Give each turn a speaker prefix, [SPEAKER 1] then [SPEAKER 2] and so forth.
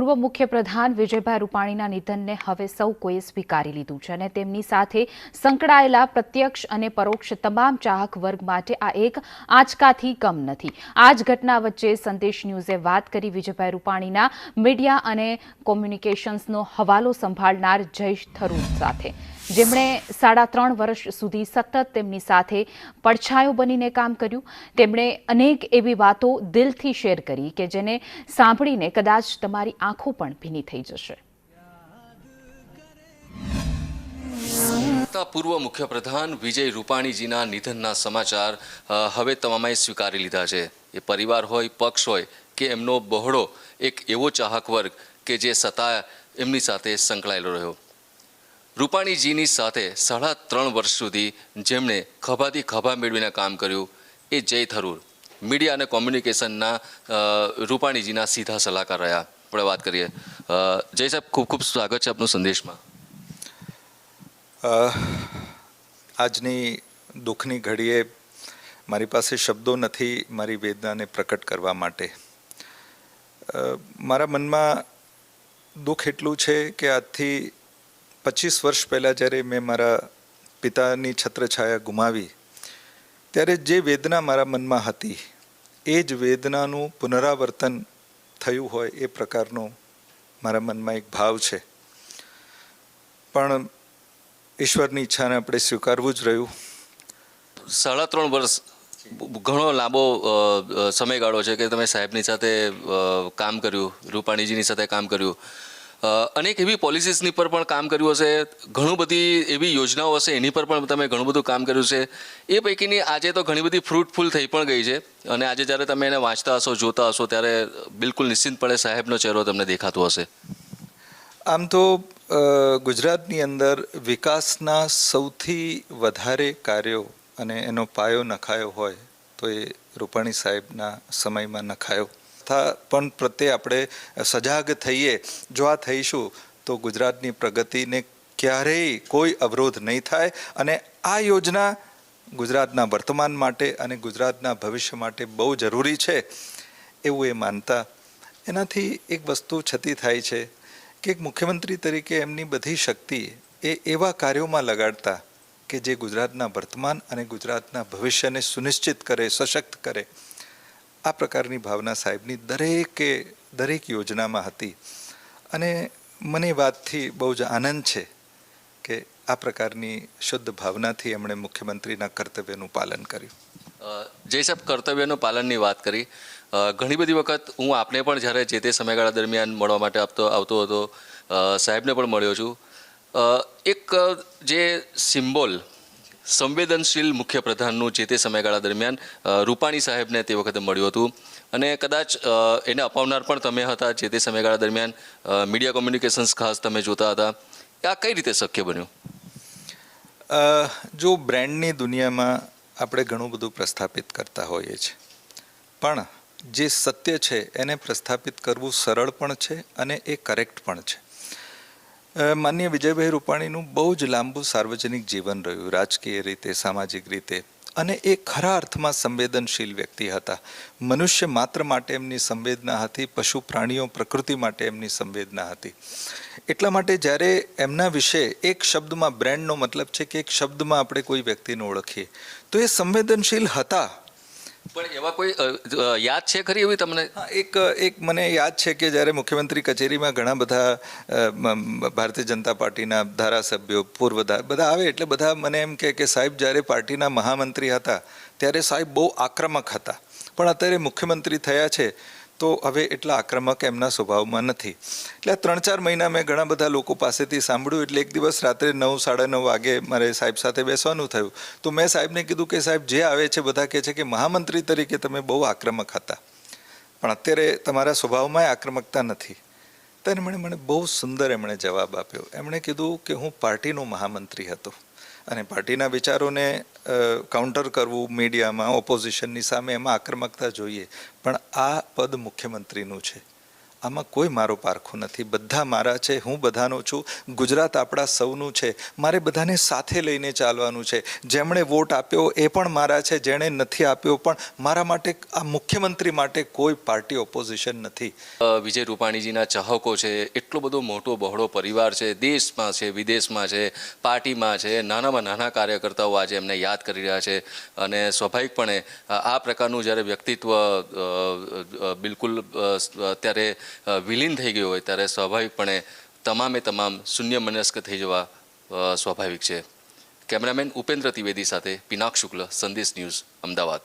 [SPEAKER 1] પૂર્વ મુખ્યપ્રધાન વિજયભાઈ રૂપાણીના નિધનને હવે સૌ કોઈએ સ્વીકારી લીધું છે અને તેમની સાથે સંકળાયેલા પ્રત્યક્ષ અને પરોક્ષ તમામ ચાહક વર્ગ માટે આ એક આંચકાથી કમ નથી। આ જ ઘટના વચ્ચે સંદેશ ન્યૂઝે વાત કરી વિજયભાઈ રૂપાણીના મીડિયા અને કોમ્યુનિકેશન્સનો હવાલો સંભાળનાર જયેશ થરૂર સાથે, જેમણે 3.5 વર્ષ સુધી સતત તેમની સાથે પડછાયો બનીને કામ કર્યું। તેમણે અનેક એવી વાતો દિલથી શેર કરી કે જેને સાંભળીને કદાચ તમારી આંખો પણ ભીની થઈ જશે।
[SPEAKER 2] પૂર્વ મુખ્યપ્રધાન વિજય રૂપાણીજીના નિધનના સમાચાર હવે તમામે સ્વીકારી લીધા છે। એ પરિવાર હોય, પક્ષ હોય કે એમનો બહોળો એક એવો ચાહક વર્ગ કે જે સતા એમની સાથે સંકળાયેલો રહ્યો। રૂપાણીજીની સાથે 3.5 વર્ષ સુધી જેમણે ખભાથી ખભા મેળવીને કામ કર્યું એ જય થરૂર મીડિયા અને કોમ્યુનિકેશનના રૂપાણીજીના સીધા સલાહકાર રહ્યા। આપણે વાત કરીએ। જય સાહેબ, ખૂબ ખૂબ સ્વાગત છે આપનું સંદેશમાં।
[SPEAKER 3] આજની દુઃખની ઘડીએ મારી પાસે શબ્દો નથી મારી વેદનાને પ્રકટ કરવા માટે। મારા મનમાં દુઃખ એટલું છે કે આજથી 25 વર્ષ પહેલાં જ્યારે મેં મારા પિતાની છત્રછાયા ગુમાવી ત્યારે જે વેદના મારા મનમાં હતી એ જ વેદનાનું પુનરાવર્તન થયું હોય એ પ્રકારનો મારા મનમાં એક ભાવ છે, પણ ઈશ્વરની ઈચ્છાને આપણે સ્વીકારવું જ રહ્યું।
[SPEAKER 2] 3.5 વર્ષ ઘણો લાંબો સમયગાળો છે કે તમે સાહેબની સાથે કામ કર્યું, રૂપાણીજીની સાથે કામ કર્યું, અનેક એવી પોલિસીસની પર પણ કામ કર્યું હશે, ઘણું બધી એવી યોજનાઓ હશે એની પર પણ તમે ઘણું બધું કામ કર્યું છે। એ પૈકીની આજે તો ઘણી બધી ફ્રૂટફુલ થઈ પણ ગઈ છે અને આજે જ્યારે તમે એને વાંચતા હશો, જોતા હશો ત્યારે બિલકુલ નિશ્ચિતપણે સાહેબનો ચહેરો તમને દેખાતો હશે।
[SPEAKER 3] આમ તો ગુજરાતની અંદર વિકાસના સૌથી વધારે કાર્યો અને એનો પાયો નખાયો હોય તો એ રૂપાણી સાહેબના સમયમાં નખાયો। પણ પ્રત્યે આપણે સજાગ થઈએ, જો આ થઈશું તો ગુજરાતની પ્રગતિને ક્યારેય કોઈ અવરોધ નહીં થાય અને આ યોજના ગુજરાતના વર્તમાન માટે અને ગુજરાતના ભવિષ્ય માટે બહુ જરૂરી છે એવું એ માનતા। એનાથી એક વસ્તુ છતી થાય છે કે એક મુખ્યમંત્રી તરીકે એમની બધી શક્તિ એ એવા કાર્યોમાં લગાડતા કે જે ગુજરાતના વર્તમાન અને ગુજરાતના ભવિષ્યને સુનિશ્ચિત કરે, સશક્ત કરે। આ પ્રકારની ભાવના સાહેબની દરેક યોજનામાં હતી અને મને વાતથી બહુ જ આનંદ છે કે આ પ્રકારની શુદ્ધ ભાવનાથી એમણે મુખ્યમંત્રીના કર્તવ્યનું પાલન કર્યું।
[SPEAKER 2] જય સાહેબ, કર્તવ્યનું પાલનની વાત કરી। ઘણી બધી વખત હું આપને પણ જ્યારે જે તે સમયગાળા દરમિયાન મળવા માટે આવતો હતો, સાહેબને પણ મળ્યો છું। એક જે સિમ્બોલ સંવેદનશીલ મુખ્યપ્રધાનનું જે તે સમયગાળા દરમિયાન રૂપાણી સાહેબને તે વખતે મળ્યું હતું અને કદાચ એને અપાવનાર પણ તમે હતા જે તે સમયગાળા દરમિયાન। મીડિયા કોમ્યુનિકેશન્સ ખાસ તમે જોતા હતા, આ કઈ રીતે શક્ય બન્યું?
[SPEAKER 3] જો બ્રાન્ડની દુનિયામાં આપણે ઘણું બધું પ્રસ્થાપિત કરતા હોઈએ છીએ, પણ જે સત્ય છે એને પ્રસ્થાપિત કરવું સરળ પણ છે અને એ કરેક્ટ પણ છે। માનનીય વિજયભાઈ રૂપાણીનું બહુ જ લાંબુ સાર્વજનિક જીવન રહ્યું, રાજકીય રીતે, સામાજિક રીતે, અને એ ખરા અર્થમાં સંવેદનશીલ વ્યક્તિ હતા। મનુષ્ય માત્ર માટે એમની સંવેદના હતી, પશુ પ્રાણીઓ પ્રકૃતિ માટે એમની સંવેદના હતી। એટલા માટે જ્યારે એમના વિશે એક શબ્દમાં, બ્રાન્ડનો મતલબ છે કે એક શબ્દમાં આપણે કોઈ વ્યક્તિને ઓળખીએ તો એ સંવેદનશીલ હતા।
[SPEAKER 2] પણ એવા કોઈ યાદ છે ખરી એવી તમને?
[SPEAKER 3] હા, એક મને યાદ છે કે જ્યારે મુખ્યમંત્રી કચેરીમાં ઘણા બધા ભારતીય જનતા પાર્ટીના ધારાસભ્યો, બધા આવે એટલે બધા મને એમ કે સાહેબ જ્યારે પાર્ટીના મહામંત્રી હતા ત્યારે સાહેબ બહુ આક્રમક હતા, પણ અત્યારે મુખ્યમંત્રી થયા છે તો હવે એટલા આક્રમક એમના સ્વભાવમાં નથી। એટલે 3-4 મહિના મેં ઘણા બધા લોકો પાસેથી સાંભળ્યું, એટલે એક દિવસ રાત્રે 9-9:30 વાગે મારે સાહેબ સાથે બેસવાનું થયું તો મેં સાહેબને કીધું કે સાહેબ, જે આવે છે બધા કહે છે કે મહામંત્રી તરીકે તમે બહુ આક્રમક હતા, પણ અત્યારે તમારા સ્વભાવમાં આક્રમકતા નથી। તો મને બહુ સુંદર એમણે જવાબ આપ્યો। એમણે કીધું કે હું પાર્ટીનો મહામંત્રી હતો અને પાર્ટીના વિચારોને કાઉન્ટર કરવું મીડિયામાં, ઓપોઝિશનની સામે, એમાં આક્રમકતા જોઈએ, પણ આ પદ મુખ્યમંત્રીનું છે આમાં કોઈ મારો પારખું નથી. બધા મારા છે, હું બધાનો છું. ગુજરાત આપણા સૌનું છે. મારે બધાને સાથે લઈને ચાલવાનું છે. જેમણે વોટ આપ્યો એ પણ મારા છે, જેણે નથી આપ્યો પણ મારા માટે. આ મુખ્યમંત્રી માટે કોઈ પાર્ટી ઓપોઝિશન નથી.
[SPEAKER 2] વિજય રૂપાણીજીના ચાહકો છે, એટલો બધો મોટો બહોળો પરિવાર છે, દેશમાં છે, વિદેશમાં છે, પાર્ટીમાં છે, નાનામાં નાના કાર્યકર્તાઓ આજે એમને યાદ કરી રહ્યા છે. અને સ્વાભાવિકપણે આ પ્રકારનું જ્યારે વ્યક્તિત્વ બિલકુલ અત્યારે વિલીન થઈ ગયું હોય ત્યારે સ્વાભાવિકપણે તમામે તમામ શૂન્ય મનસ્ક થઈ જવા સ્વાભાવિક છે. કેમેરામેન ઉપેન્દ્ર ત્રિવેદી સાથે પિનાક શુક્લ, સંદેશ ન્યૂઝ, અમદાવાદ.